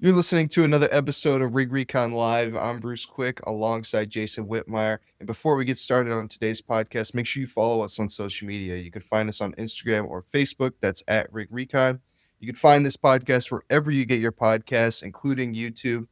You're listening to another episode of Rig Recon Live. I'm Bruce Quick alongside Jason Witmier. And before we get started on today's podcast, make sure you follow us on social media. You can find us on Instagram or Facebook. That's at Rig Recon. You can find this podcast wherever you get your podcasts, including YouTube.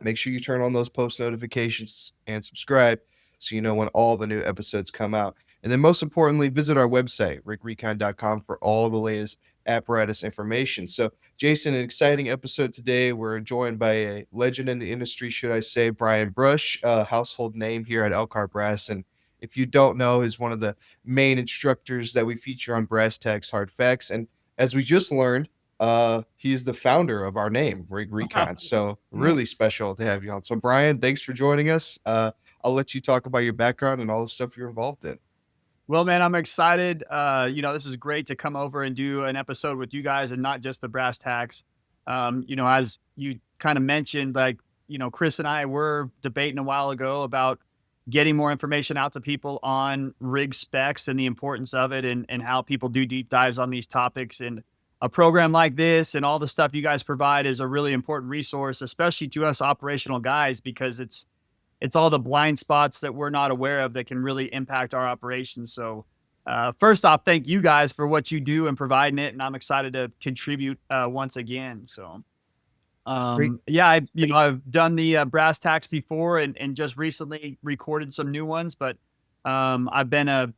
Make sure you turn on those post notifications and subscribe so you know when all the new episodes come out. And then most importantly, visit our website, rigrecon.com, for all the latest apparatus information. So, Jason, an exciting episode today. We're joined by a legend in the industry, should I say, Brian Brush, a household name here at Elkhart Brass. And if you don't know, is one of the main instructors that we feature on Brass Tacks Hard Facts. And as we just learned, he's the founder of our name, Rig Recon. So really special to have you on. So Brian, thanks for joining us. I'll let you talk about your background and all the stuff you're involved in. Well, man, I'm excited. This is great to come over and do an episode with you guys and not just the Brass Tacks. As you kind of mentioned, Chris and I were debating a while ago about getting more information out to people on rig specs and the importance of it and how people do deep dives on these topics. And a program like this and all the stuff you guys provide is a really important resource, especially to us operational guys, because it's all the blind spots that we're not aware of that can really impact our operations. So first off, thank you guys for what you do and providing it. And I'm excited to contribute once again. So I've done the Brass Tacks before and just recently recorded some new ones, but I've been a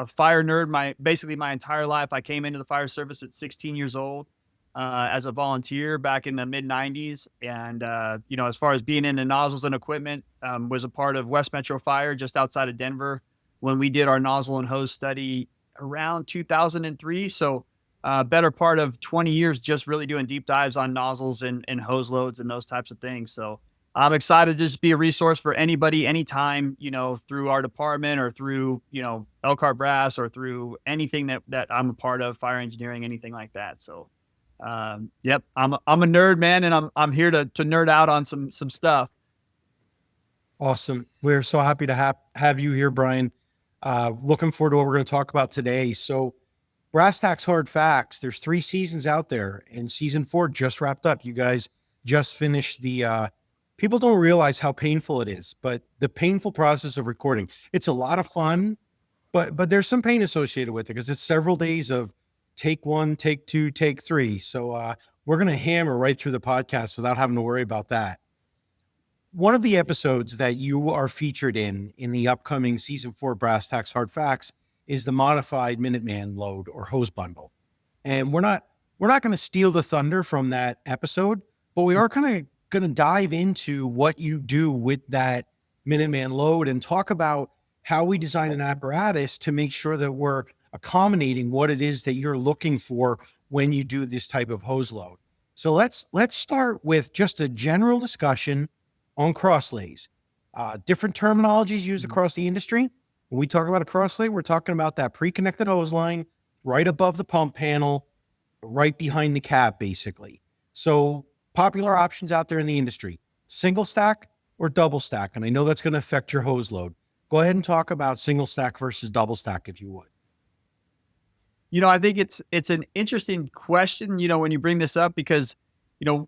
fire nerd my entire life. I came into the fire service at 16 years old as a volunteer back in the mid 90s. And, as far as being into nozzles and equipment, was a part of West Metro Fire just outside of Denver when we did our nozzle and hose study around 2003. So better part of 20 years just really doing deep dives on nozzles and hose loads and those types of things. So I'm excited to just be a resource for anybody, anytime, through our department or through, Elkhart Brass or through anything that I'm a part of, fire engineering, anything like that. So, I'm a nerd, man, and I'm here to nerd out on some stuff. Awesome. We're so happy to have you here, Brian. Looking forward to what we're going to talk about today. So Brass Tacks Hard Facts, there's 3 seasons out there and season 4 just wrapped up. You guys just finished people don't realize how painful it is, but the painful process of recording, it's a lot of fun, but there's some pain associated with it because it's several days of take 1, take 2, take 3. So we're going to hammer right through the podcast without having to worry about that. One of the episodes that you are featured in the upcoming season 4 Brass Tacks Hard Facts is the modified Minuteman load or hose bundle. And we're not going to steal the thunder from that episode, but we are kind of going to dive into what you do with that Minuteman load and talk about how we design an apparatus to make sure that we're accommodating what it is that you're looking for when you do this type of hose load. So let's start with just a general discussion on crosslays. Different terminologies used across the industry. When we talk about a crosslay, we're talking about that pre-connected hose line right above the pump panel, right behind the cab, basically. So popular options out there in the industry, single stack or double stack. And I know that's going to affect your hose load. Go ahead and talk about single stack versus double stack, if you would. I think it's an interesting question, when you bring this up, because,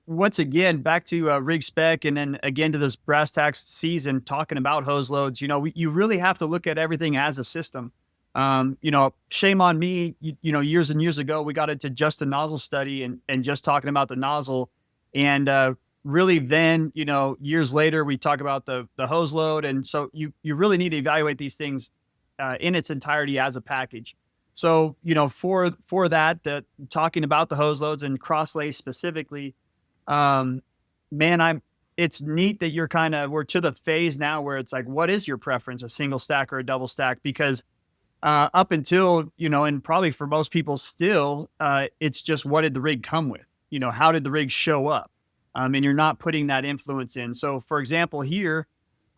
once again, back to rig spec and then again to this Brass Tacks season, talking about hose loads, you really have to look at everything as a system. Shame on me, years and years ago, we got into just a nozzle study and just talking about the nozzle. And really then, years later, we talk about the hose load. And so you really need to evaluate these things in its entirety as a package. So, for that, talking about the hose loads and crosslay specifically, it's neat that we're to the phase now where it's like, what is your preference, a single stack or a double stack? Because up until, and probably for most people still, it's just, what did the rig come with? How did the rig show up? And you're not putting that influence in. So for example, here,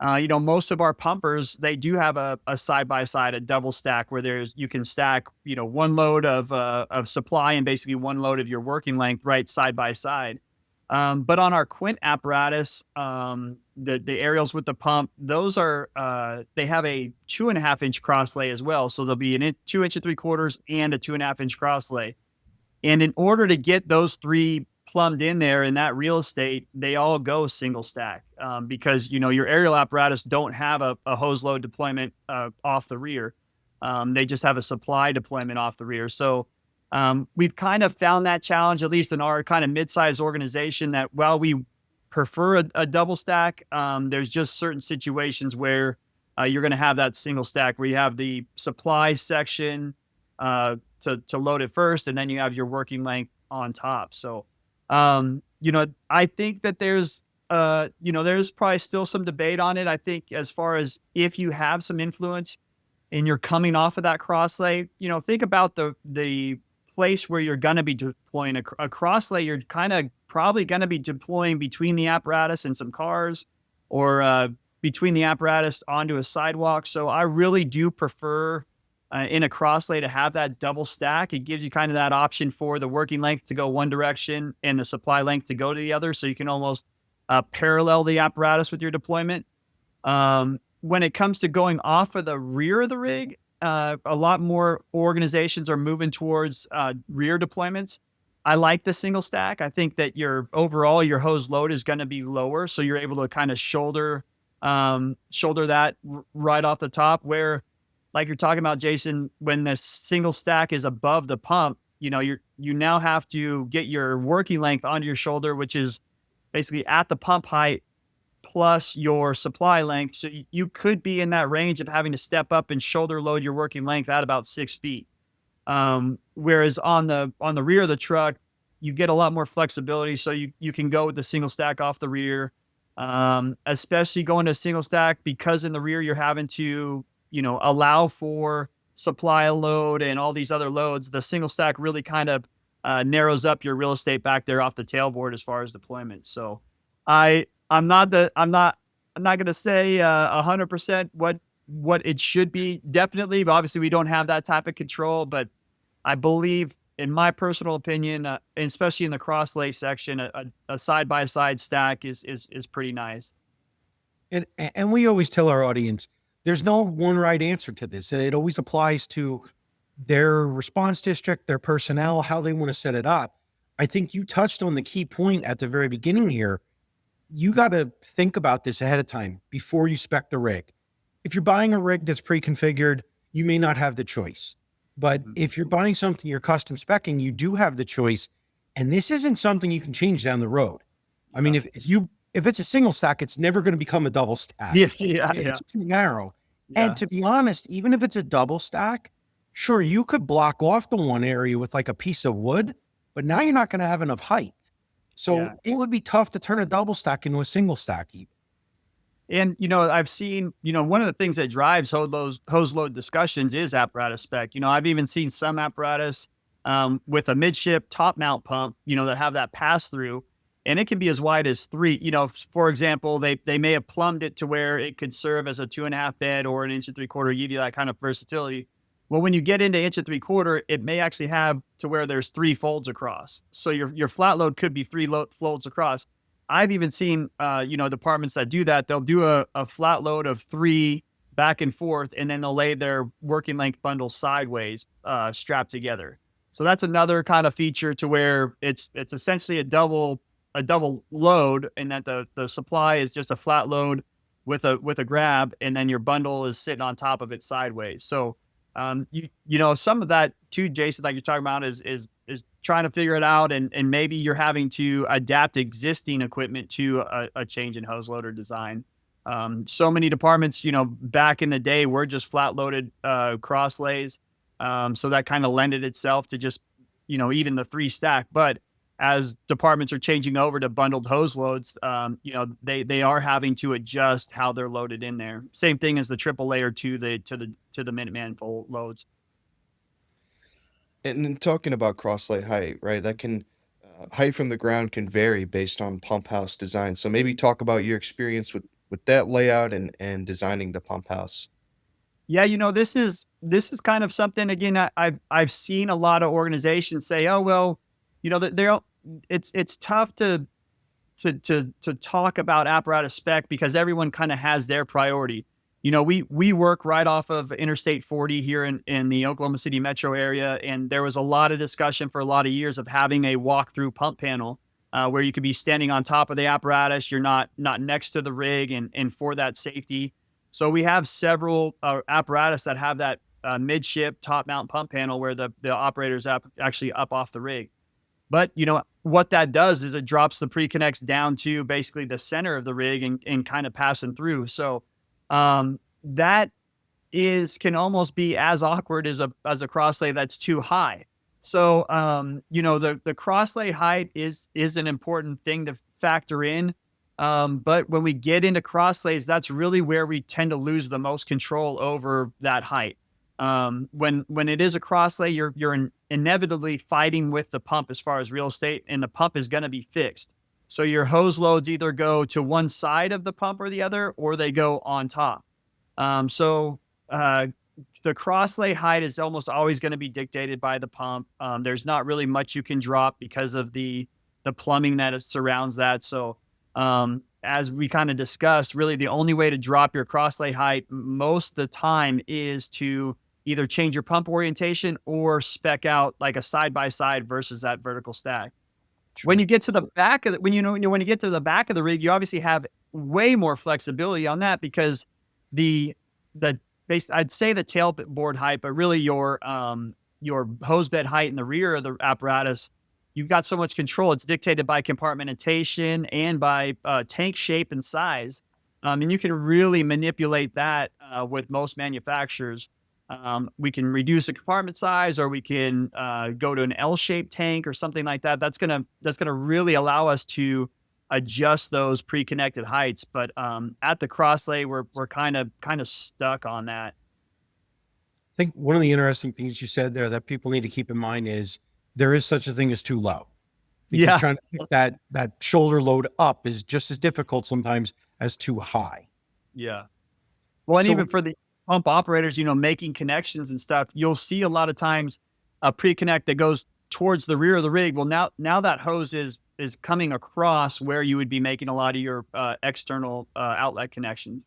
most of our pumpers, they do have a side-by-side, a double stack where you can stack, one load of supply and basically one load of your working length right side by side. But on our Quint apparatus, the aerials with the pump, those are, they have a 2.5 inch crosslay as well. So there'll be 2 3/4 and a 2.5 inch crosslay. And in order to get those 3 plumbed in there in that real estate, they all go single stack, because, your aerial apparatus don't have a hose load deployment off the rear. They just have a supply deployment off the rear. So we've kind of found that challenge, at least in our kind of mid-sized organization, that while we prefer a double stack, there's just certain situations where you're going to have that single stack where you have the supply section to load it first, and then you have your working length on top. So, I think that there's probably still some debate on it. I think as far as if you have some influence and you're coming off of that cross lay, think about the place where you're going to be deploying a cross lay. You're kind of probably going to be deploying between the apparatus and some cars, or between the apparatus onto a sidewalk. So I really do prefer in a cross lay to have that double stack. It gives you kind of that option for the working length to go one direction and the supply length to go to the other. So you can almost parallel the apparatus with your deployment. When it comes to going off of the rear of the rig, a lot more organizations are moving towards rear deployments. I like the single stack. I think that your hose load is going to be lower. So you're able to kind of shoulder that right off the top, where, like you're talking about, Jason, when the single stack is above the pump, you now have to get your working length onto your shoulder, which is basically at the pump height plus your supply length. So you could be in that range of having to step up and shoulder load your working length at about 6 feet. Whereas on the rear of the truck, you get a lot more flexibility. So you can go with the single stack off the rear, especially going to a single stack, because in the rear you're having to allow for supply load and all these other loads. The single stack really kind of narrows up your real estate back there off the tailboard as far as deployment. So I'm not going to say 100% what it should be, definitely, but obviously we don't have that type of control. But I believe, in my personal opinion, especially in the cross lay section, a side by side stack is pretty nice. And we always tell our audience, there's no one right answer to this. It always applies to their response district, their personnel, how they want to set it up. I think you touched on the key point at the very beginning here. You got to think about this ahead of time before you spec the rig. If you're buying a rig that's pre-configured, you may not have the choice. But if you're buying something you're custom speccing, you do have the choice. And this isn't something you can change down the road. I mean, if it's a single stack, it's never going to become a double stack. It's too narrow. Yeah. And to be honest, even if it's a double stack, sure, you could block off the one area with like a piece of wood, but now you're not going to have enough height. So it would be tough to turn a double stack into a single stack even. And, I've seen, one of the things that drives hose load discussions is apparatus spec. I've even seen some apparatus with a midship top mount pump, that have that pass through, and it can be as wide as 3. For example, they may have plumbed it to where it could serve as a 2.5 bed or an 1 3/4, give you that kind of versatility. Well, when you get into 1 3/4, it may actually have to where there's 3 folds across. So your flat load could be 3 folds across. I've even seen, departments that do that. They'll do a flat load of 3 back and forth, and then they'll lay their working length bundle sideways, strapped together. So that's another kind of feature to where it's essentially a double load, and that the supply is just a flat load with a grab, and then your bundle is sitting on top of it sideways. So some of that too, Jason, like you're talking about, is trying to figure it out, and maybe you're having to adapt existing equipment to a change in hose loader design. So many departments, back in the day, were just flat loaded cross lays. So that kind of lended itself to just, even the 3 stack. But as departments are changing over to bundled hose loads, they are having to adjust how they're loaded in there. Same thing as the triple layer to the Minuteman full loads. And then talking about cross-lay height, right? That can height from the ground can vary based on pump house design. So maybe talk about your experience with that layout and designing the pump house. Yeah, this is kind of something, again, I've seen a lot of organizations say, oh well, it's tough to talk about apparatus spec because everyone kind of has their priority. We work right off of Interstate 40 here in the Oklahoma City metro area, and there was a lot of discussion for a lot of years of having a walk-through pump panel where you could be standing on top of the apparatus. You're not next to the rig, and for that safety. So we have several apparatus that have that midship top mount pump panel where the operator's actually up off the rig. But what that does is it drops the pre-connects down to basically the center of the rig and kind of passing through. So that can almost be as awkward as a crosslay that's too high. So the crosslay height is an important thing to factor in. But when we get into crosslays, that's really where we tend to lose the most control over that height. When it is a crosslay, you're inevitably fighting with the pump as far as real estate, and the pump is going to be fixed. So your hose loads either go to one side of the pump or the other, or they go on top. The crosslay height is almost always going to be dictated by the pump. There's not really much you can drop because of the plumbing that surrounds that. So as we kind of discussed, really the only way to drop your crosslay height most of the time is to either change your pump orientation or spec out like a side-by-side versus that vertical stack. Sure. When you get to the back of the, when you get to the back of the rig, you obviously have way more flexibility on that because I'd say the tailboard height, but really your hose bed height in the rear of the apparatus, you've got so much control. It's dictated by compartmentation and by tank shape and size. And you can really manipulate that with most manufacturers. We can reduce the compartment size, or we can go to an L-shaped tank or something like that. That's gonna really allow us to adjust those pre-connected heights. But at the crosslay, we're kind of stuck on that. I think one of the interesting things you said there that people need to keep in mind is there is such a thing as too low. Because trying to pick that shoulder load up is just as difficult sometimes as too high. Yeah. Well, and even for the pump operators, making connections and stuff, you'll see a lot of times a pre-connect that goes towards the rear of the rig. Well, now that hose is coming across where you would be making a lot of your external outlet connections.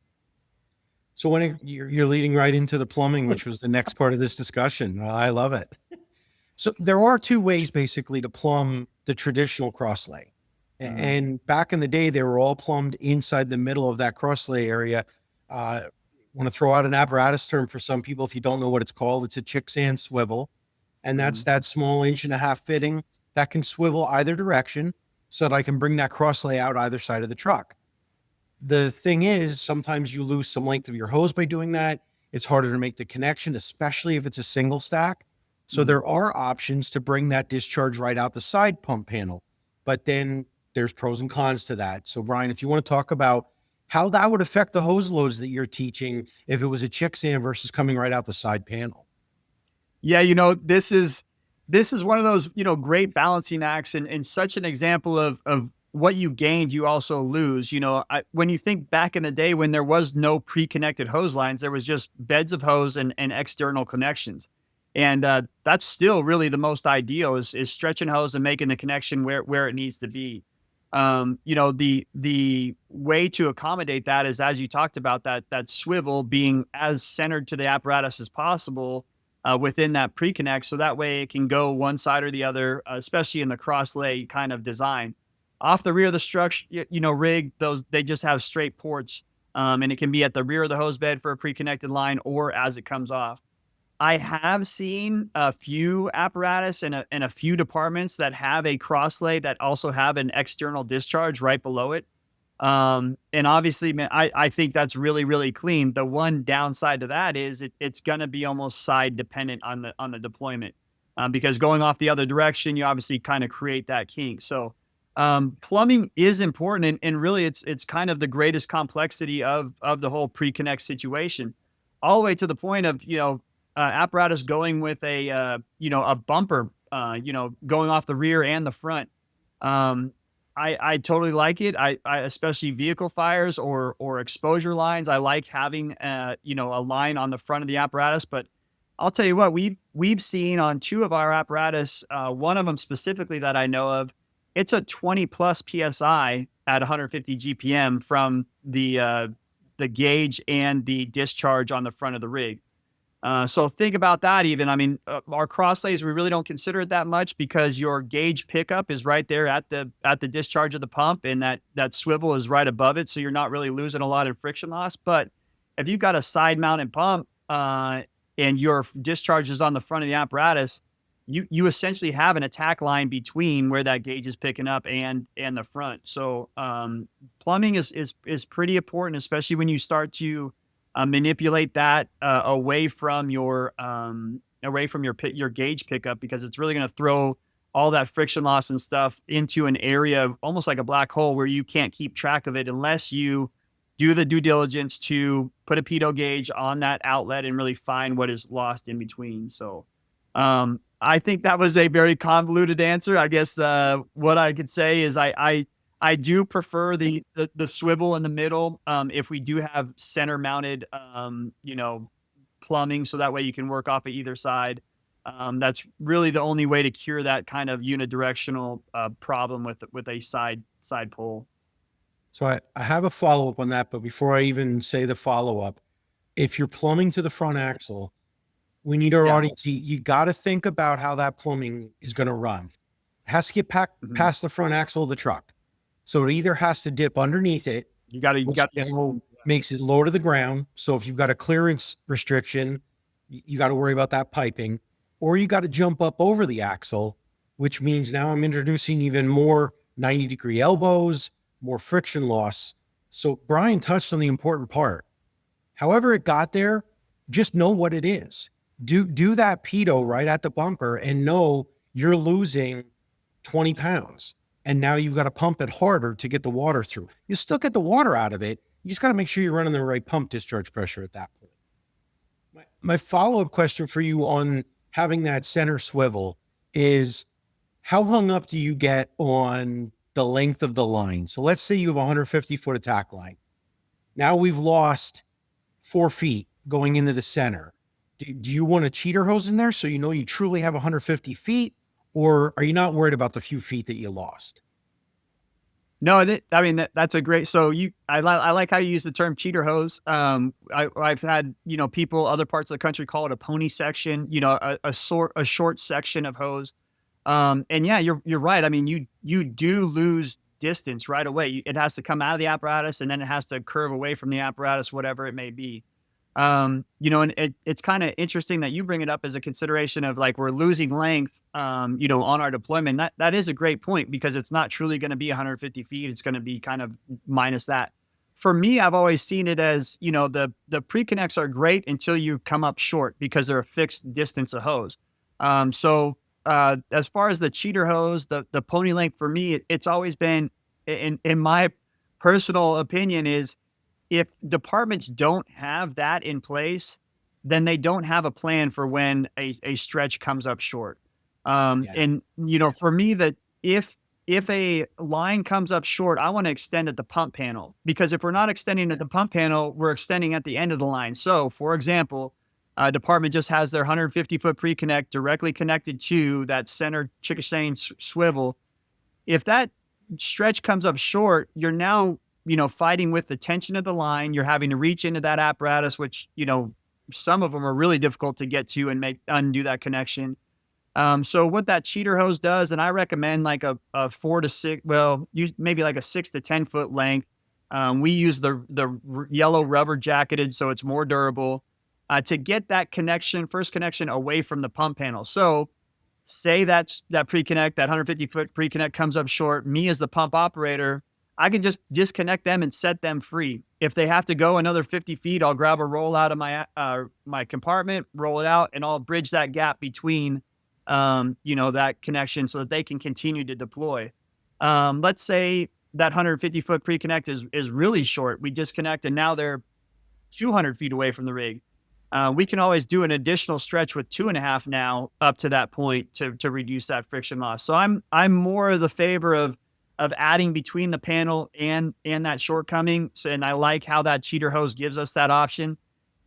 So when you're leading right into the plumbing, which was the next part of this discussion. I love it. So there are two ways basically to plumb the traditional crosslay. And back in the day, they were all plumbed inside the middle of that crosslay area. Want to throw out an apparatus term for some people. If you don't know what it's called, it's a chick sand swivel. And that's that small 1.5 inch fitting that can swivel either direction so that I can bring that crosslay out either side of the truck. The thing is, sometimes you lose some length of your hose by doing that. It's harder to make the connection, especially if it's a single stack. So there are options to bring that discharge right out the side pump panel, but then there's pros and cons to that. So Brian, if you want to talk about how that would affect the hose loads that you're teaching, if it was a chick sand versus coming right out the side panel. Yeah. This is one of those, great balancing acts and such an example of what you gained, you also lose. When you think back in the day when there was no pre-connected hose lines, there was just beds of hose and external connections. And that's still really the most ideal is stretching hose and making the connection where it needs to be. The way to accommodate that is, as you talked about, that swivel being as centered to the apparatus as possible within that pre-connect. So that way it can go one side or the other, especially in the cross-lay kind of design. Off the rear of the structure, rig, they just have straight ports. And it can be at the rear of the hose bed for a pre-connected line or as it comes off. I have seen a few apparatus and a few departments that have a crosslay that also have an external discharge right below it. And obviously, man, I think that's really, really clean. The one downside to that is it's going to be almost side dependent on the deployment, because going off the other direction, you obviously kind of create that kink. So plumbing is important, and really it's kind of the greatest complexity of the whole pre-connect situation, all the way to the point of apparatus going with a bumper, going off the rear and the front. I totally like it. I especially vehicle fires or exposure lines. I like having a line on the front of the apparatus. But I'll tell you what, we've seen on two of our apparatus, one of them specifically that I know of, it's a 20 plus PSI at 150 GPM from the gauge and the discharge on the front of the rig. So think about that even. I mean, our cross lays, we really don't consider it that much because your gauge pickup is right there at the discharge of the pump, and that swivel is right above it. So you're not really losing a lot in friction loss. But if you've got a side mounted pump, and your discharge is on the front of the apparatus, you essentially have an attack line between where that gauge is picking up and the front. So plumbing is pretty important, especially when you start to manipulate that away from your gauge pickup, because it's really going to throw all that friction loss and stuff into an area almost like a black hole where you can't keep track of it unless you do the due diligence to put a pitot gauge on that outlet and really find what is lost in between. So I think that was a very convoluted answer. I guess what I could say is I do prefer the swivel in the middle. If we do have center mounted, plumbing, so that way you can work off of either side. That's really the only way to cure that kind of unidirectional problem with a side pole. So I have a follow-up on that, but before I even say the follow-up, if you're plumbing to the front axle, we need our audience, you got to think about how that plumbing is going to run. It has to get past the front axle of the truck. So it either has to dip underneath it. You got makes it low to the ground. So if you've got a clearance restriction, you got to worry about that piping, or you got to jump up over the axle, which means now I'm introducing even more 90-degree elbows, more friction loss. So Brian touched on the important part. However it got there, just know what it is. Do that pitot right at the bumper and know you're losing 20 pounds. And now you've got to pump it harder to get the water through. You still get the water out of it. You just got to make sure you're running the right pump discharge pressure at that point. My follow-up question for you on having that center swivel is, how hung up do you get on the length of the line? So let's say you have a 150-foot attack line. Now we've lost 4 feet going into the center. Do you want a cheater hose in there so you know you truly have 150 feet? Or are you not worried about the few feet that you lost? No, that's a great. So I like how you use the term cheater hose. I've had people other parts of the country call it a pony section. A short section of hose. And yeah, you're right. I mean, you do lose distance right away. It has to come out of the apparatus and then it has to curve away from the apparatus, whatever it may be. And it's kind of interesting that you bring it up as a consideration of like, we're losing length, on our deployment. That is a great point, because it's not truly going to be 150 feet. It's going to be kind of minus that. For me, I've always seen it as, the pre-connects are great until you come up short because they're a fixed distance of hose. So as far as the cheater hose, the pony length for me, it's always been, in my personal opinion, is, if departments don't have that in place, then they don't have a plan for when a stretch comes up short. And, for me, that if a line comes up short, I want to extend at the pump panel, because if we're not extending at the pump panel, we're extending at the end of the line. So for example, a department just has their 150-foot pre-connect directly connected to that center Chickasha swivel. If that stretch comes up short, you're now fighting with the tension of the line. You're having to reach into that apparatus, which, some of them are really difficult to get to and undo that connection. So what that cheater hose does, and I recommend like a 4 to 6, maybe like a 6 to 10 foot length. We use the yellow rubber jacketed, so it's more durable, to get that first connection away from the pump panel. So say that pre-connect, that 150-foot pre-connect comes up short. Me as the pump operator, I can just disconnect them and set them free. If they have to go another 50 feet, I'll grab a roll out of my compartment, roll it out, and I'll bridge that gap between, that connection so that they can continue to deploy. Let's say that 150-foot pre-connect is really short. We disconnect and now they're 200 feet away from the rig. We can always do an additional stretch with 2.5 now up to that point to reduce that friction loss. So I'm more of the favor of adding between the panel and that shortcoming. So, and I like how that cheater hose gives us that option.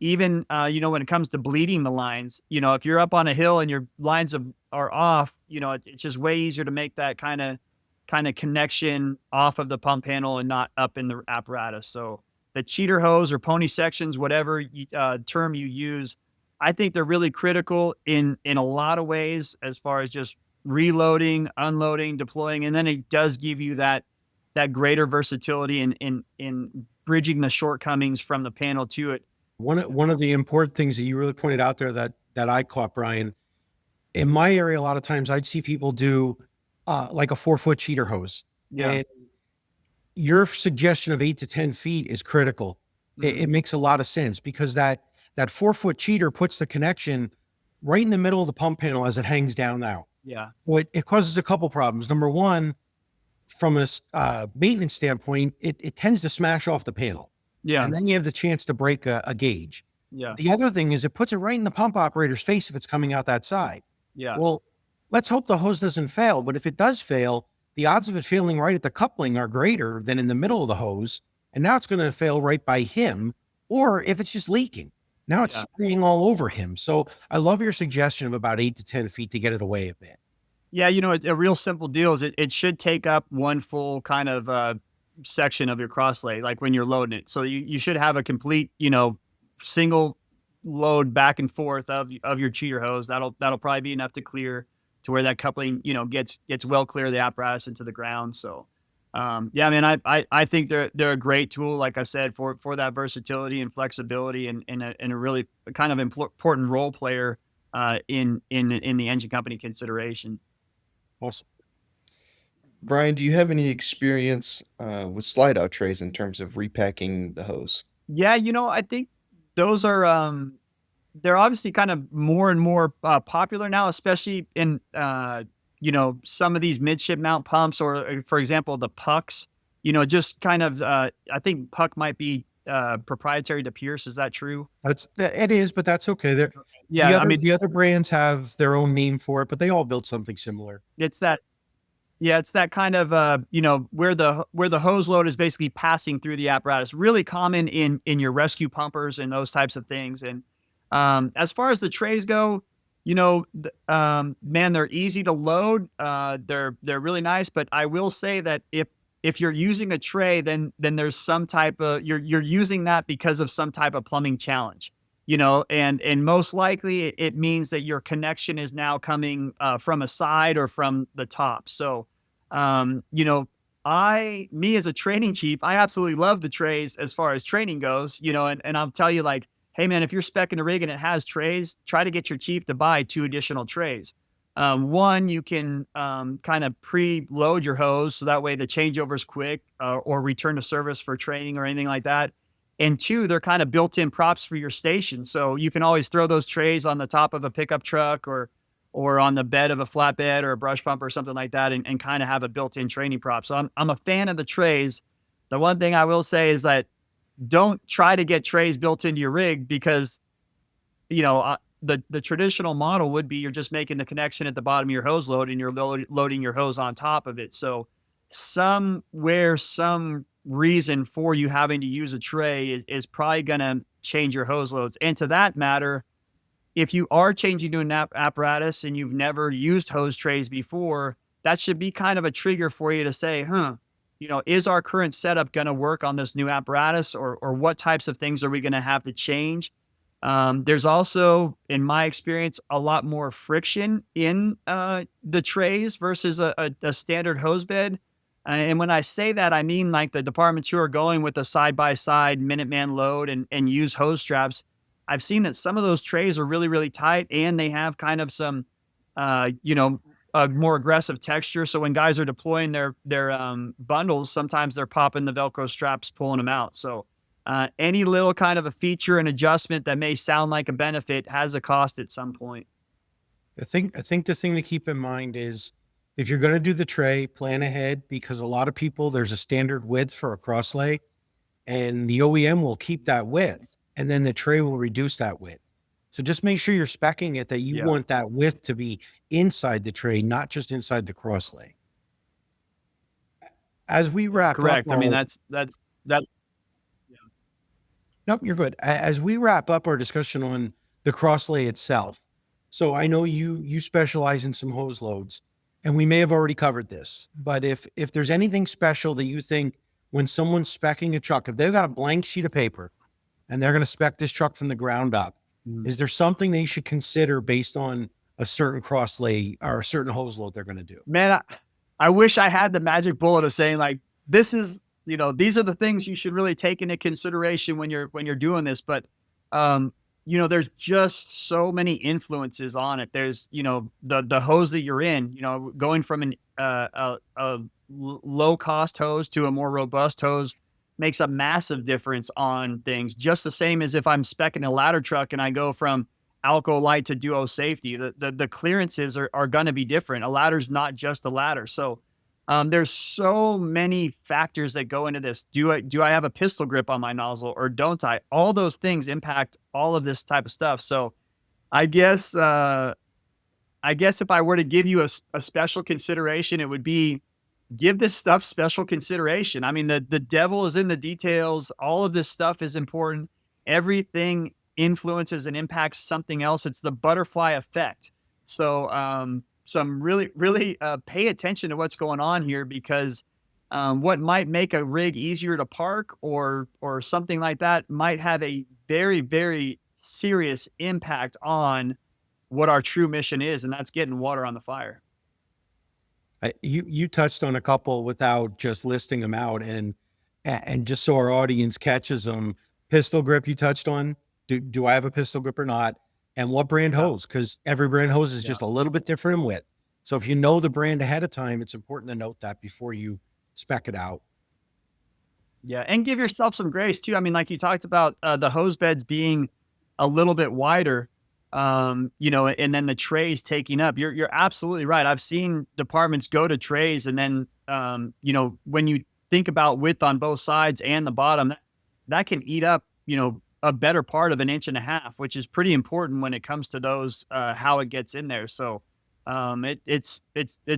Even, when it comes to bleeding the lines, if you're up on a hill and your lines are off, it's just way easier to make that kind of connection off of the pump panel and not up in the apparatus. So the cheater hose or pony sections, whatever term you use, I think they're really critical in a lot of ways as far as just reloading, unloading, deploying, and then it does give you that greater versatility in bridging the shortcomings from the panel to it. One of the important things that you really pointed out there that I caught, Brian, in my area, a lot of times I'd see people do like a 4-foot cheater hose. Yeah. And your suggestion of 8 to 10 feet is critical. It makes a lot of sense because that 4-foot cheater puts the connection right in the middle of the pump panel as it hangs down now. Yeah. Well, it causes a couple problems. Number one, from a maintenance standpoint, it tends to smash off the panel. Yeah. And then you have the chance to break a gauge. Yeah. The other thing is it puts it right in the pump operator's face if it's coming out that side. Yeah. Well, let's hope the hose doesn't fail. But if it does fail, the odds of it failing right at the coupling are greater than in the middle of the hose. And now it's going to fail right by him. Or if it's just leaking, now it's spraying all over him. So I love your suggestion of about 8 to 10 feet to get it away a bit. Yeah. You know, a real simple deal is it should take up one full kind of section of your crosslay, like when you're loading it. So you should have a complete, single load back and forth of your cheater hose. That'll probably be enough to clear to where that coupling, gets well clear of the apparatus into the ground. So, yeah, man, I think they're a great tool, like I said, for that versatility and flexibility and a really kind of important role player in the engine company consideration. Awesome. Brian, do you have any experience with slide out trays in terms of repacking the hose? Yeah, I think those are they're obviously kind of more and more popular now, especially in some of these midship mount pumps, or for example the pucks. Just kind of I think puck might be proprietary to Pierce. Is that true? It is, but that's okay. Yeah, the other brands have their own name for it, but they all build something similar. It's that kind of where the hose load is basically passing through the apparatus. Really common in your rescue pumpers and those types of things. And as far as the trays go, man, they're easy to load. They're really nice, but I will say that if you're using a tray, then there's some type of you're using that because of some type of plumbing challenge. And most likely it means that your connection is now coming from a side or from the top. So, me as a training chief, I absolutely love the trays as far as training goes, and I'll tell you, like, hey man, if you're speccing a rig and it has trays, try to get your chief to buy 2 additional trays. One, you can kind of pre-load your hose so that way the changeover is quick, or return to service for training or anything like that. And 2, they're kind of built-in props for your station. So you can always throw those trays on the top of a pickup truck or on the bed of a flatbed or a brush pump or something like that, and kind of have a built-in training prop. So I'm a fan of the trays. The one thing I will say is that don't try to get trays built into your rig because, the traditional model would be you're just making the connection at the bottom of your hose load and you're loading your hose on top of it. So some reason for you having to use a tray is probably going to change your hose loads. And to that matter, if you are changing to an apparatus and you've never used hose trays before, that should be kind of a trigger for you to say, is our current setup going to work on this new apparatus, or what types of things are we going to have to change? There's also, in my experience, a lot more friction in the trays versus a standard hose bed. And when I say that, I mean like the departments who are going with a side-by-side Minuteman load and use hose straps. I've seen that some of those trays are really, really tight, and they have kind of some, a more aggressive texture. So when guys are deploying their bundles, sometimes they're popping the Velcro straps, pulling them out. So any little kind of a feature and adjustment that may sound like a benefit has a cost at some point. I think the thing to keep in mind is if you're going to do the tray, plan ahead, because a lot of people, there's a standard width for a crosslay, and the OEM will keep that width, and then the tray will reduce that width. So just make sure you're speccing it that you want that width to be inside the tray, not just inside the crosslay. As we wrap Correct. up, I mean, that's. Nope, you're good. As we wrap up our discussion on the crosslay itself, so I know you specialize in some hose loads, and we may have already covered this, but if there's anything special that you think when someone's speccing a truck, if they've got a blank sheet of paper and they're going to spec this truck from the ground up, Is there something they should consider based on a certain cross lay or a certain hose load they're going to do? Man, I wish I had the magic bullet of saying like, this is, these are the things you should really take into consideration when you're doing this. But, there's just so many influences on it. There's, the hose that you're in, going from a low cost hose to a more robust hose makes a massive difference on things. Just the same as if I'm speccing a ladder truck and I go from Alco Light to Duo Safety, the clearances are going to be different. A ladder's not just a ladder. So there's so many factors that go into this. Do I have a pistol grip on my nozzle or don't I? All those things impact all of this type of stuff. So I guess if I were to give you a special consideration, it would be give this stuff special consideration. I mean, the devil is in the details. All of this stuff is important. Everything influences and impacts something else. It's the butterfly effect. So, some really pay attention to what's going on here, because what might make a rig easier to park or something like that might have a very, very serious impact on what our true mission is, and that's getting water on the fire. You touched on a couple without just listing them out, and just so our audience catches them. Pistol grip you touched on. Do I have a pistol grip or not? And what brand hose? Because every brand hose is just a little bit different in width. So if you know the brand ahead of time, it's important to note that before you spec it out. Yeah, and give yourself some grace too. I mean, like you talked about the hose beds being a little bit wider, and then the trays taking up. You're absolutely right. I've seen departments go to trays, and then when you think about width on both sides and the bottom, that can eat up a better part of 1.5 inches, which is pretty important when it comes to those how it gets in there. So it's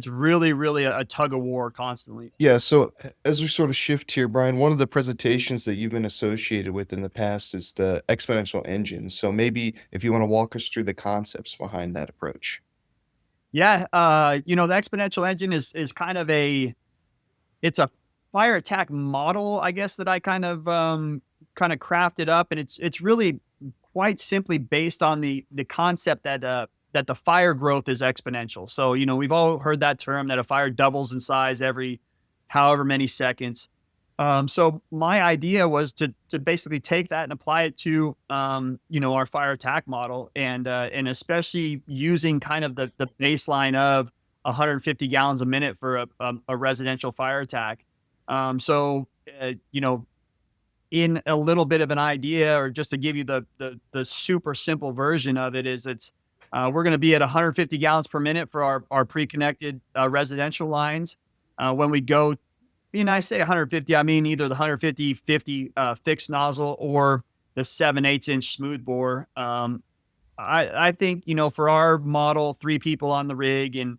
really a tug of war constantly. Yeah, so as we sort of shift here, Brian, one of the presentations that you've been associated with in the past is the exponential engine. So maybe if you want to walk us through the concepts behind that approach. Yeah, the exponential engine is kind of it's a fire attack model, I guess, that I kind of crafted up, and it's really quite simply based on the concept that the fire growth is exponential. So, we've all heard that term, that a fire doubles in size every however many seconds. So my idea was to basically take that and apply it to, our fire attack model, and especially using kind of the baseline of 150 gallons a minute for a residential fire attack. In a little bit of an idea, or just to give you the super simple version of it, is we're going to be at 150 gallons per minute for our pre-connected residential lines. When we go, I say 150, I mean either the 150/50 fixed nozzle or the 7/8 inch smoothbore. I think, for our model, 3 people on the rig and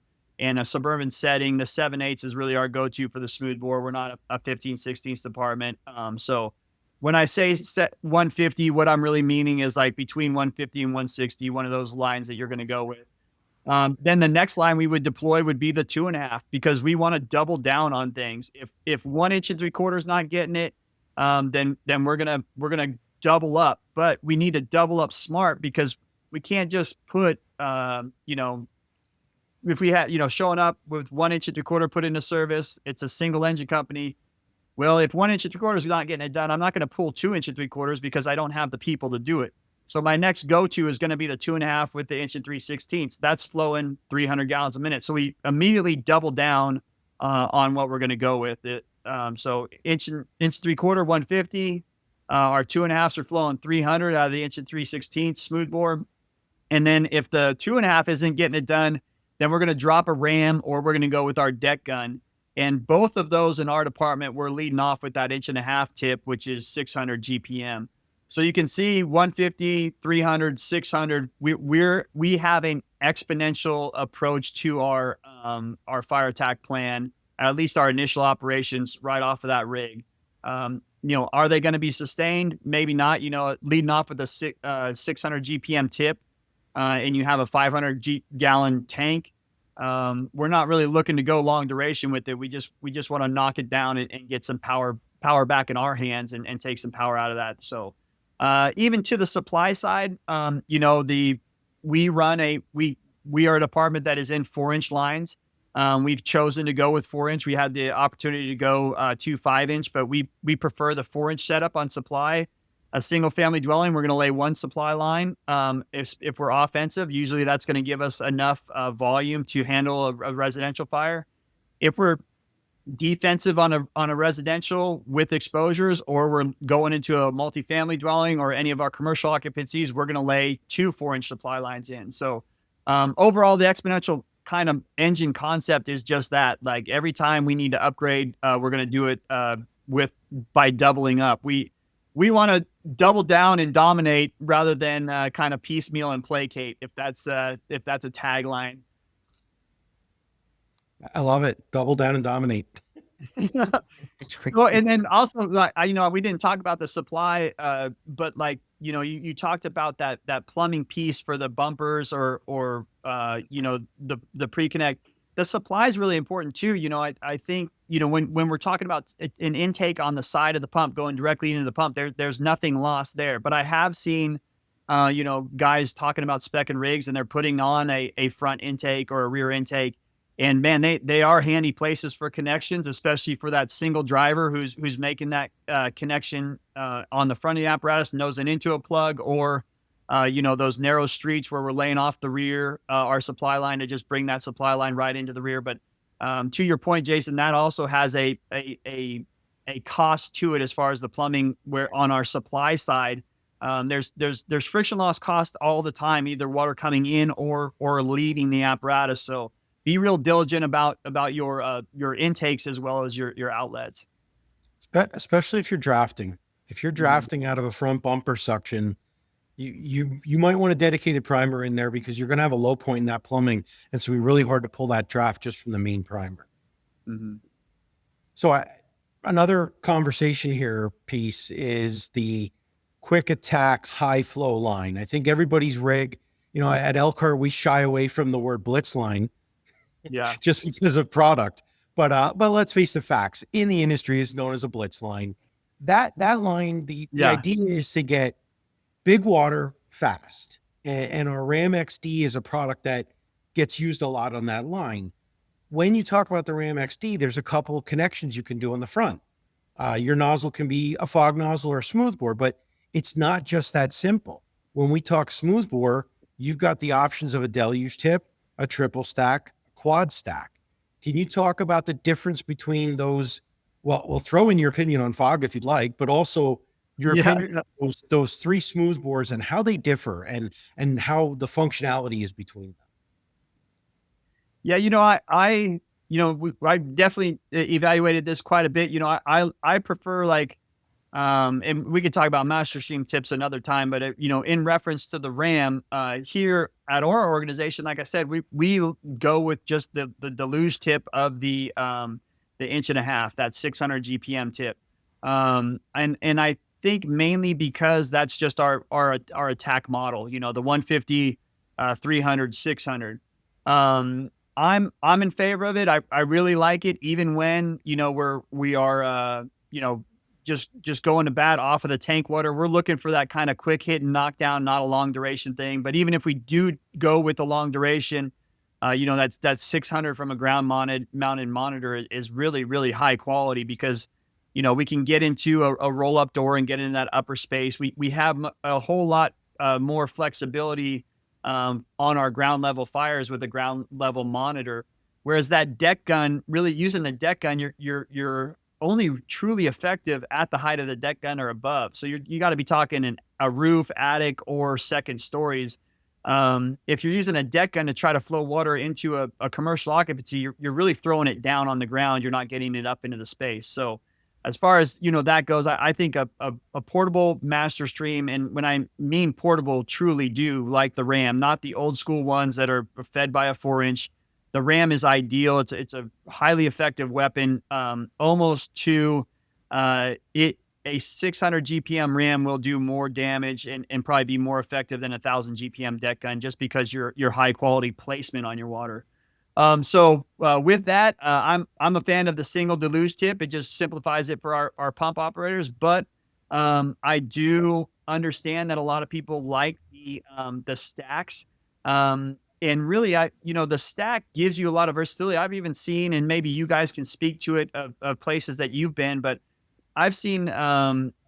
a suburban setting, the 7/8 is really our go-to for the smoothbore. We're not a 15/16 department. So when I say set 150, what I'm really meaning is like between 150 and 160, one of those lines that you're going to go with. Then the next line we would deploy would be the 2.5, because we want to double down on things. If 1 3/4 is not getting it, then we're gonna double up. But we need to double up smart, because we can't just put if we had showing up with 1 3/4 put into service, it's a single engine company. Well, if 1 3/4 is not getting it done, I'm not going to pull 2 3/4 because I don't have the people to do it. So my next go-to is going to be the 2.5 with the 1 3/16. That's flowing 300 gallons a minute. So we immediately double down on what we're going to go with it. So 1 3/4, 150. Our 2.5s are flowing 300 out of the 1 3/16 smoothbore. And then if the 2.5 isn't getting it done, then we're going to drop a ram, or we're going to go with our deck gun. And both of those in our department, we're leading off with that 1.5 tip, which is 600 GPM. So you can see 150, 300, 600. We have an exponential approach to our fire attack plan, at least our initial operations right off of that rig. Are they going to be sustained? Maybe not. Leading off with a 600 GPM tip, and you have a 500 gallon tank. We're not really looking to go long duration with it. We just want to knock it down and get some power back in our hands and take some power out of that. So Even to the supply side, we run we are a department that is in 4-inch lines. We've chosen to go with 4-inch. We had the opportunity to go to 5-inch, but we prefer the 4-inch setup on supply. A single family dwelling, we're going to lay one supply line. If we're offensive, usually that's going to give us enough volume to handle a residential fire. If we're defensive on a residential with exposures, or we're going into a multifamily dwelling or any of our commercial occupancies, we're going to lay 2 4-inch supply lines in. So overall, the Exponential kind of engine concept is just that. Like every time we need to upgrade, we're going to do it by doubling up. We want to double down and dominate rather than kind of piecemeal and placate. If that's a tagline. I love it. Double down and dominate. Well, and then also, like, we didn't talk about the supply, but like, you talked about that plumbing piece for the bumpers or the pre-connect. The supply is really important too. I think, when we're talking about an intake on the side of the pump going directly into the pump, there's nothing lost there. But I have seen, guys talking about spec-ing rigs and they're putting on a front intake or a rear intake. And man, they are handy places for connections, especially for that single driver who's making that connection on the front of the apparatus, nosing into a plug, or those narrow streets where we're laying off the rear, our supply line, to just bring that supply line right into the rear. But to your point, Jason, that also has a cost to it as far as the plumbing, where on our supply side, there's friction loss cost all the time, either water coming in or leaving the apparatus. So be real diligent about your intakes as well as your outlets. Especially if you're drafting. If you're drafting out of a front bumper suction, you might want a dedicated primer in there, because you're going to have a low point in that plumbing. And it's going to be really hard to pull that draft just from the main primer. Mm-hmm. So another conversation here piece is the quick attack high flow line. I think everybody's rig, at Elkhart, we shy away from the word blitz line. Yeah. Just because of product. But let's face the facts. In the industry, is known as a blitz line. That line, the idea is to get big water fast. And our Ram XD is a product that gets used a lot on that line. When you talk about the Ram XD, there's a couple of connections you can do on the front. Your nozzle can be a fog nozzle or a smoothbore, but it's not just that simple. When we talk smoothbore, you've got the options of a deluge tip, a triple stack, quad stack. Can you talk about the difference between those? Well, we'll throw in your opinion on fog if you'd like, but also your opinion on those 3 smooth bores and how they differ and how the functionality is between them. Yeah, I definitely evaluated this quite a bit. I prefer, like, and we could talk about master stream tips another time, but in reference to the Ram, here at our organization, like I said, we go with just the deluge tip of the 1.5 inch, that 600 GPM tip. And I think mainly because that's just our attack model, the 150, 300, 600. I'm in favor of it. I really like it, even when, we are just going to bat off of the tank water. We're looking for that kind of quick hit and knockdown, not a long duration thing. But even if we do go with the long duration, that's 600 from a ground mounted monitor is really, really high quality, because, we can get into a roll up door and get in that upper space. We have a whole lot more flexibility on our ground level fires with a ground level monitor. Whereas that deck gun, really using the deck gun, you're only truly effective at the height of the deck gun or above. So you got to be talking a roof, attic, or second stories. If you're using a deck gun to try to flow water into a commercial occupancy, you're really throwing it down on the ground. You're not getting it up into the space. So as far as, that goes, I think a portable master stream, and when I mean portable, truly do like the Ram, not the old school ones that are fed by a 4-inch. The Ram is ideal. It's a highly effective weapon. Almost to a 600 GPM Ram will do more damage and probably be more effective than a 1,000 GPM deck gun, just because your high quality placement on your water. So with that, I'm a fan of the single deluge tip. It just simplifies it for our pump operators. But I do understand that a lot of people like the stacks. And really, the stack gives you a lot of versatility. I've even seen, and maybe you guys can speak to it of places that you've been, but I've seen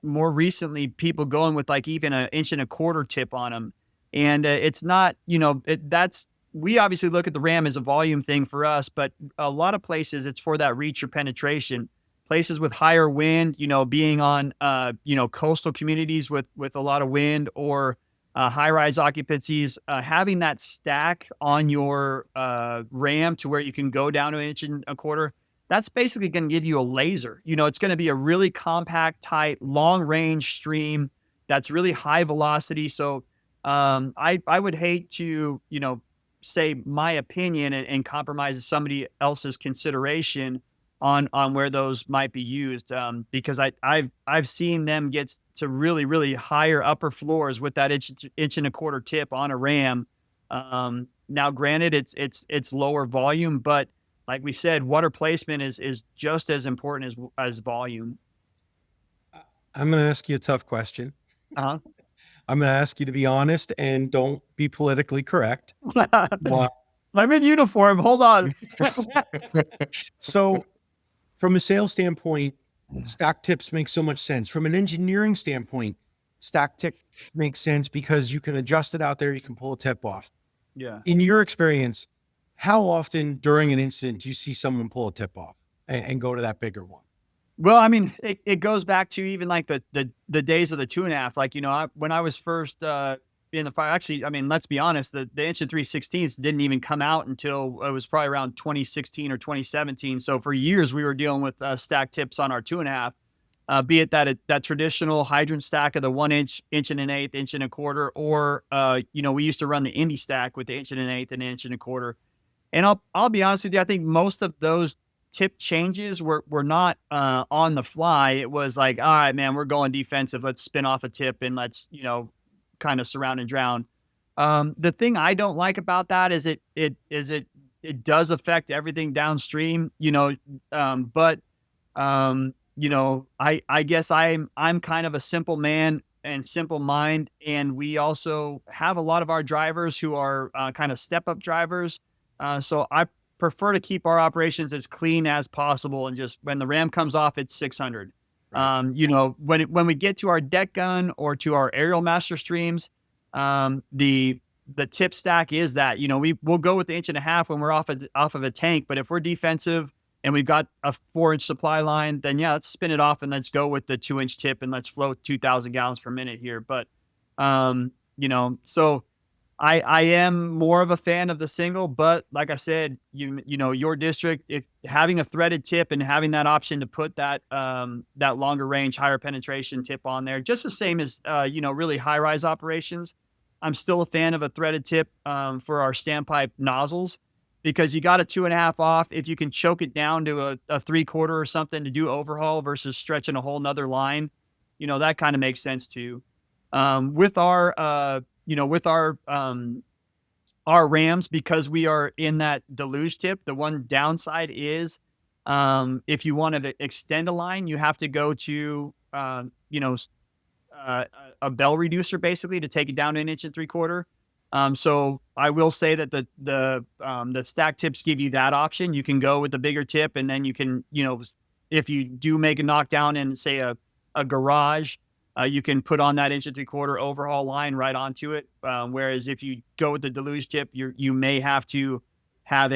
more recently people going with like even an inch and a quarter tip on them. And it's not, we obviously look at the RAM as a volume thing for us, but a lot of places it's for that reach or penetration. Places with higher wind, being on, coastal communities with a lot of wind or high rise occupancies, having that stack on your RAM to where you can go down to an inch and a quarter, that's basically going to give you a laser. It's going to be a really compact, tight, long range stream that's really high velocity. So I would hate to, say my opinion and compromise somebody else's consideration on where those might be used, because I've seen them get to really higher upper floors with that inch and a quarter tip on a RAM. Now, granted, it's lower volume, but like we said, water placement is just as important as volume. I'm going to ask you a tough question. Uh-huh. I'm going to ask you to be honest and don't be politically correct. I'm in uniform. Hold on. So, from a sales standpoint, stack tips make so much sense. From an engineering standpoint, stack tip makes sense because you can adjust it out there. You can pull a tip off. Yeah. In your experience, how often during an incident do you see someone pull a tip off and go to that bigger one? Well, I mean, it goes back to even like the days of the 2.5. Like, when I was first in the fire, actually, I mean, let's be honest, the inch and 3/16 didn't even come out until it was probably around 2016 or 2017. So for years we were dealing with stack tips on our 2.5, be it that traditional hydrant stack of the 1 inch, inch and an eighth, inch and a quarter, or we used to run the indie stack with the inch and an eighth and inch and a quarter. And I'll be honest with you, I think most of those tip changes were not on the fly. It was like, all right, man, we're going defensive. Let's spin off a tip and let's, kind of surround and drown. The thing I don't like about that is it does affect everything downstream, but I guess I'm kind of a simple man and simple mind. And we also have a lot of our drivers who are kind of step up drivers. So I prefer to keep our operations as clean as possible. And just when the RAM comes off, it's 600. Right. When we get to our deck gun or to our aerial master streams, the tip stack is that, we'll go with the inch and a half when we're off of a tank. But if we're defensive and we've got a 4-inch supply line, then yeah, let's spin it off and let's go with the 2-inch tip and let's float 2,000 gallons per minute here. But, so I am more of a fan of the single, but like I said, your district, if having a threaded tip and having that option to put that longer range, higher penetration tip on there, just the same as, really high rise operations. I'm still a fan of a threaded tip for our standpipe nozzles, because you got a 2.5 off. If you can choke it down to a 3/4 or something to do overhaul versus stretching a whole nother line, that kind of makes sense too. With our rams, because we are in that deluge tip, the one downside is, if you wanted to extend a line, you have to go to, a bell reducer basically to take it down to 1 3/4 inches. So I will say that the stack tips give you that option. You can go with the bigger tip, and then you can, if you do make a knockdown in, say, a garage, you can put on that 1 3/4 inch overhaul line right onto it. Whereas if you go with the deluge tip, you may have to have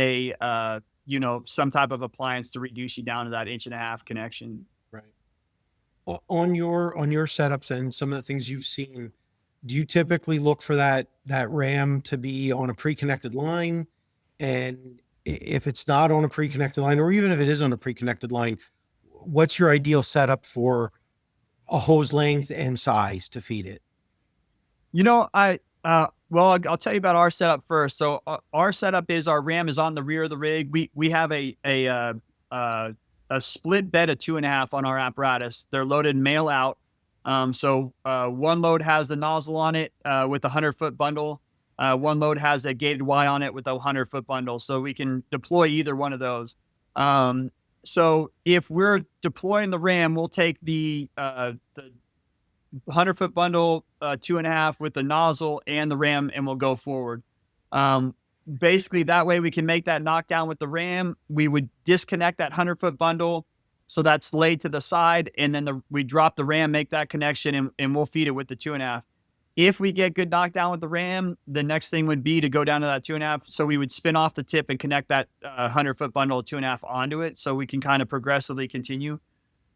some type of appliance to reduce you down to that 1.5 inch connection. Right. On your setups and some of the things you've seen, do you typically look for that RAM to be on a pre-connected line? And if it's not on a pre-connected line, or even if it is on a pre-connected line, what's your ideal setup for a hose length and size to feed it? I'll tell you about our setup first. So our setup is our RAM is on the rear of the rig. We have a split bed of 2.5 on our apparatus. They're loaded mail out. So one load has the nozzle on it with a 100-foot bundle. One load has a gated Y on it with a 100-foot bundle. So we can deploy either one of those. So if we're deploying the RAM, we'll take the 100-foot bundle, 2.5 with the nozzle and the ram, and we'll go forward. Basically, that way we can make that knockdown with the ram. We would disconnect that 100-foot bundle, so that's laid to the side, and then we drop the ram, make that connection, and we'll feed it with the 2.5. If we get good knockdown with the ram, the next thing would be to go down to that 2.5. So we would spin off the tip and connect that 100-foot bundle of 2.5 onto it, so we can kind of progressively continue.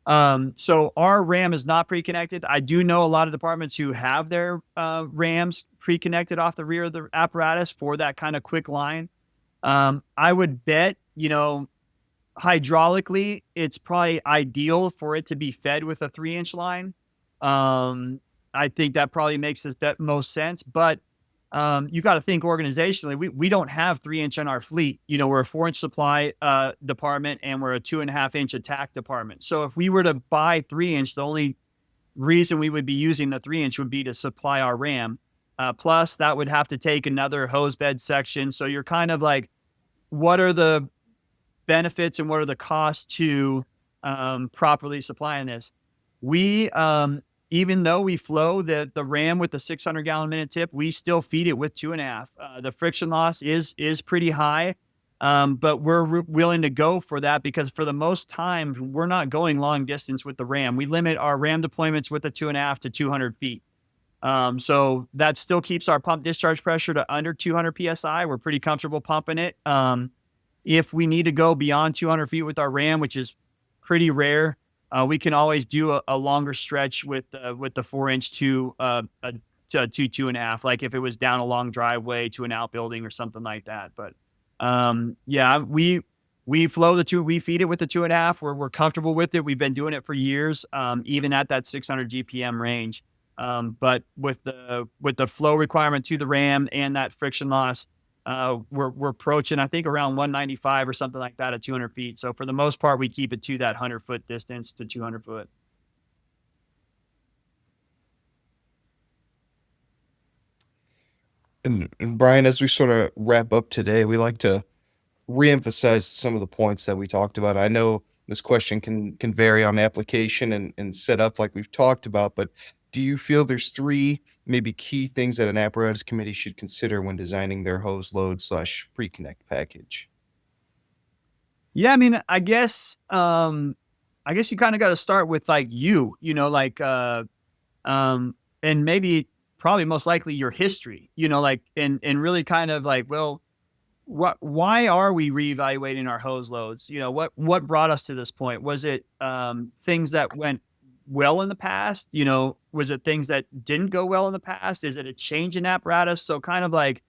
So our RAM is not pre-connected. I do know a lot of departments who have their RAMs pre-connected off the rear of the apparatus for that kind of quick line. I would bet, hydraulically, it's probably ideal for it to be fed with a 3-inch line. I think that probably makes the most sense, but you got to think organizationally. We don't have 3-inch on our fleet. We're a 4-inch supply department, and we're a 2.5-inch attack department. So if we were to buy 3-inch, the only reason we would be using the 3-inch would be to supply our RAM. Plus, that would have to take another hose bed section. So you're kind of like, what are the benefits and what are the costs to properly supplying this? We even though we flow the ram with the 600-gallon minute tip, we still feed it with 2.5. The friction loss is pretty high, but we're willing to go for that because for the most time, we're not going long distance with the ram. We limit our ram deployments with the 2.5 to 200 feet. So that still keeps our pump discharge pressure to under 200 PSI. We're pretty comfortable pumping it. If we need to go beyond 200 feet with our ram, which is pretty rare, we can always do a longer stretch with the 4-inch to 2.5, like if it was down a long driveway to an outbuilding or something like that. But we flow we feed it with the 2.5. We're comfortable with it. We've been doing it for years, even at that 600 GPM range. But with the flow requirement to the ram and that friction loss, we're approaching, I think, around 195 or something like that at 200 feet. So for the most part, we keep it to that 100-foot distance to 200 foot. And Brian, as we sort of wrap up today, we like to reemphasize some of the points that we talked about. I know this question can vary on application and setup like we've talked about, but do you feel there's 3 maybe key things that an apparatus committee should consider when designing their hose load / pre-connect package? Yeah, I mean, I guess you kind of got to start with like and maybe probably most likely your history, and really kind of like, well, why are we reevaluating our hose loads? What brought us to this point? Was it things that went well in the past? Was it things that didn't go well in the past? Is it a change in apparatus? So kind of like,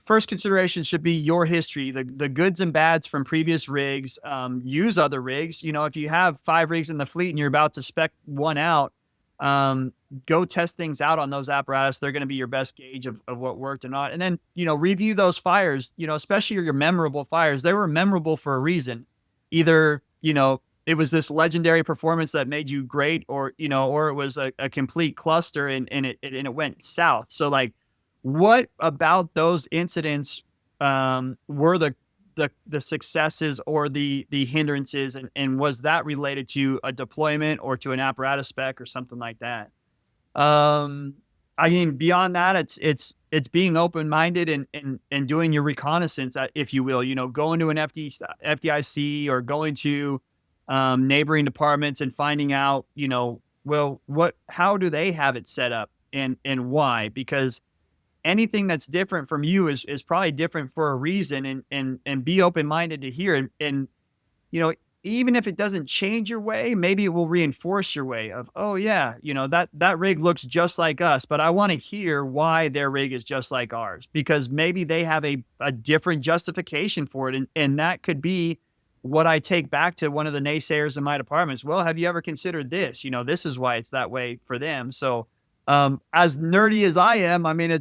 first consideration should be your history, the goods and bads from previous rigs. Use other rigs. If you have 5 rigs in the fleet and you're about to spec one out, go test things out on those apparatus. They're going to be your best gauge of what worked or not. And then, review those fires, especially your memorable fires. They were memorable for a reason. Either, it was this legendary performance that made you great, or it was a complete cluster and it went south. So like, what about those incidents were the successes or the hindrances, and was that related to a deployment or to an apparatus spec or something like that? I mean, beyond that, it's being open-minded and doing your reconnaissance, if you will, going to an FDIC or going to neighboring departments and finding out, well, how do they have it set up and why? Because anything that's different from you is probably different for a reason, and be open-minded to hear. And even if it doesn't change your way, maybe it will reinforce your way of, oh yeah, that rig looks just like us, but I want to hear why their rig is just like ours, because maybe they have a different justification for it. And that could be what I take back to one of the naysayers in my departments. Well, have you ever considered this? This is why it's that way for them. So, as nerdy as I am, I mean,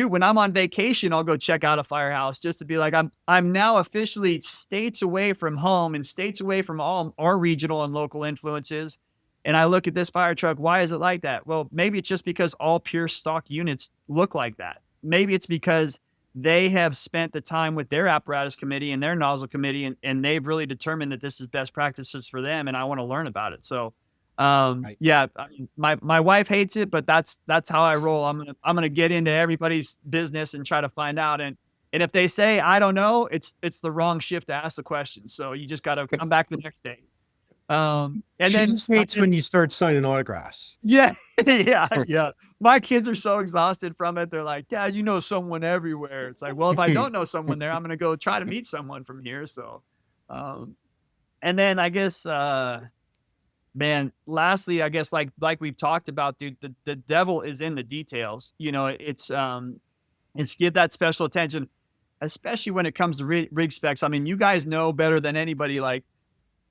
when I'm on vacation, I'll go check out a firehouse just to be like, I'm now officially states away from home and states away from all our regional and local influences. And I look at this fire truck. Why is it like that? Well, maybe it's just because all pure stock units look like that. Maybe it's because they have spent the time with their apparatus committee and their nozzle committee, and they've really determined that this is best practices for them. And I want to learn about it. So, Right. Yeah, I mean, my wife hates it, but that's how I roll. I'm gonna get into everybody's business and try to find out. And if they say I don't know, it's the wrong shift to ask the question. So you just got to come back the next day. And She then just hates when you start signing autographs. yeah, yeah. My kids are so exhausted from it. They're like, "Dad, you know someone everywhere." It's like, well, if I don't know someone there, I'm gonna go try to meet someone from here. So, um, and then I guess, man, lastly, I guess like we've talked about, dude, the devil is in the details. You know, it's give that special attention, especially when it comes to rig specs. I mean, you guys know better than anybody. Like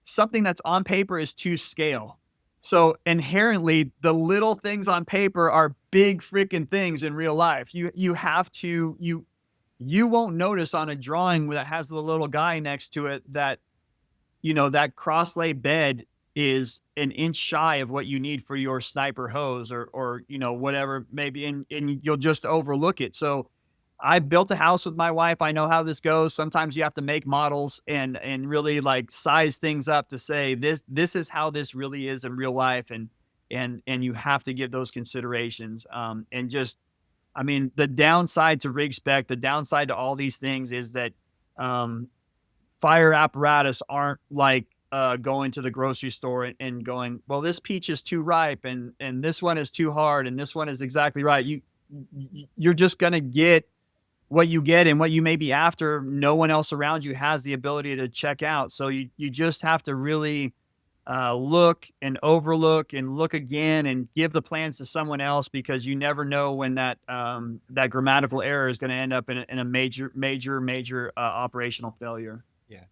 something that's on paper is to scale. So inherently, the little things on paper are big freaking things in real life. You have to you won't notice on a drawing that has the little guy next to it that that cross lay bed is an inch shy of what you need for your sniper hose or whatever maybe and you'll just overlook it. So I built a house with my wife. I know how this goes. Sometimes you have to make models and really like size things up to say this is how this really is in real life and you have to give those considerations. And just I mean the downside to rig spec, the downside to all these things is that um fire apparatus aren't like going to the grocery store and going, well, this peach is too ripe and this one is too hard and this one is exactly right. You're just gonna get what you get and what you may be after. No one else around you has the ability to check out. So you just have to really look and overlook and look again and give the plans to someone else because you never know when that grammatical error is going to end up in a major operational failure. Yeah.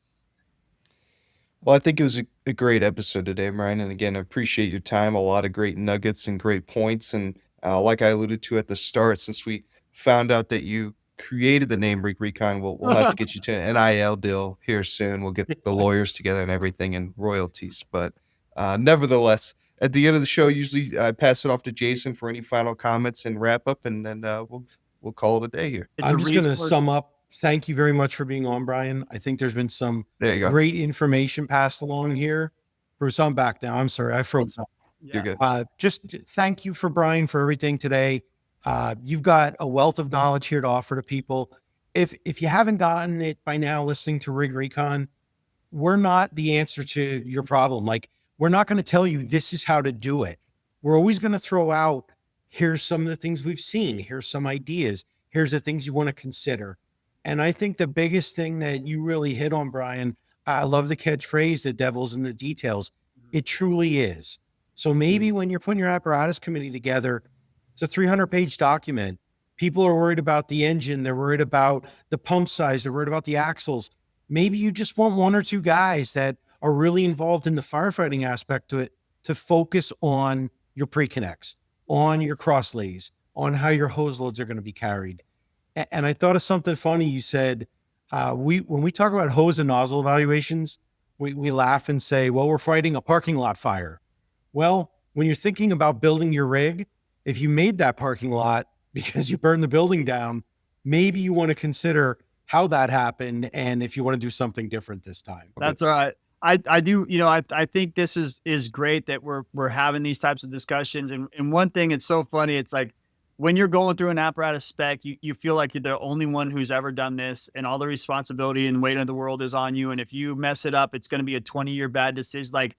Well, I think it was a great episode today, Brian. And again, I appreciate your time. A lot of great nuggets and great points. And like I alluded to at the start, since we found out that you created the name Rig Recon, we'll have to get you to an NIL deal here soon. We'll get the lawyers together and everything and royalties. But nevertheless, at the end of the show, usually I pass it off to Jason for any final comments and wrap up, and then we'll call it a day here. I'm just going to sum up. Thank you very much for being on, Brian. I think there's been some There you go. great information passed along here. Bruce, I'm back now. I'm sorry. I froze up. You're good. Just thank you for Brian for everything today. You've got a wealth of knowledge here to offer to people. If you haven't gotten it by now, listening to Rig Recon, we're not the answer to your problem. Like, we're not going to tell you this is how to do it. We're always going to throw out, here's some of the things we've seen. Here's some ideas. Here's the things you want to consider. And I think the biggest thing that you really hit on, Brian, I love the catchphrase, the devil's in the details. It truly is. So maybe when you're putting your apparatus committee together, it's a 300-page document. People are worried about the engine. They're worried about the pump size. They're worried about the axles. Maybe you just want one or two guys that are really involved in the firefighting aspect to it to focus on your pre-connects, on your cross lays, on how your hose loads are going to be carried. And I thought of something funny. You said, when we talk about hose and nozzle evaluations, we laugh and say, well, we're fighting a parking lot fire. Well, when you're thinking about building your rig, if you made that parking lot because you burned the building down, maybe you want to consider how that happened and if you want to do something different this time. That's all right. I do, I think this is great that we're having these types of discussions. And one thing, it's so funny. It's like when you're going through an apparatus spec, you feel like you're the only one who's ever done this and all the responsibility and weight of the world is on you. And if you mess it up, it's going to be a 20-year bad decision.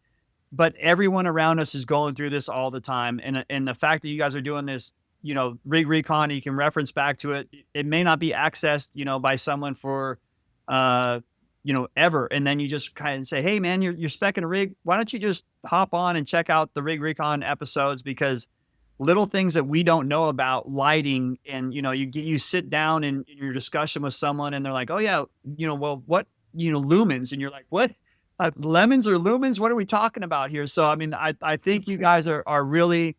But everyone around us is going through this all the time. And the fact that you guys are doing this, Rig Recon, you can reference back to it. It may not be accessed, by someone for, ever. And then you just kind of say, hey man, you're speccing a rig. Why don't you just hop on and check out the Rig Recon episodes? Because little things that we don't know about lighting and, you sit down in your discussion with someone and they're like, oh yeah, well, what, lumens. And you're like, what? Lemons or lumens? What are we talking about here? So, I mean, I think you guys are really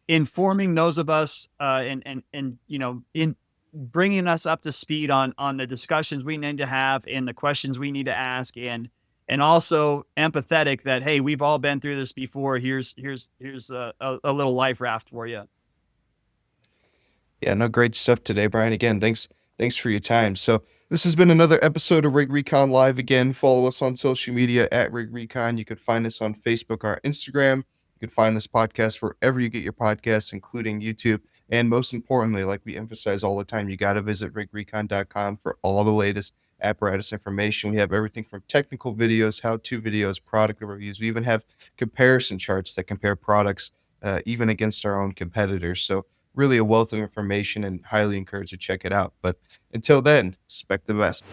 informing those of us and in bringing us up to speed on the discussions we need to have and the questions we need to ask and also empathetic that, hey, we've all been through this before. Here's a little life raft for you. Yeah, no, great stuff today, Brian. Again, thanks for your time. So this has been another episode of Rig Recon Live. Again, follow us on social media at Rig Recon. You can find us on Facebook or Instagram. You You can find this podcast wherever you get your podcasts, including YouTube. And most importantly, like we emphasize all the time, you got to visit rigrecon.com for all the latest apparatus information. We have everything from technical videos, how-to videos, product reviews. We even have comparison charts that compare products even against our own competitors. So really a wealth of information, and highly encourage you to check it out. But until then, expect the best.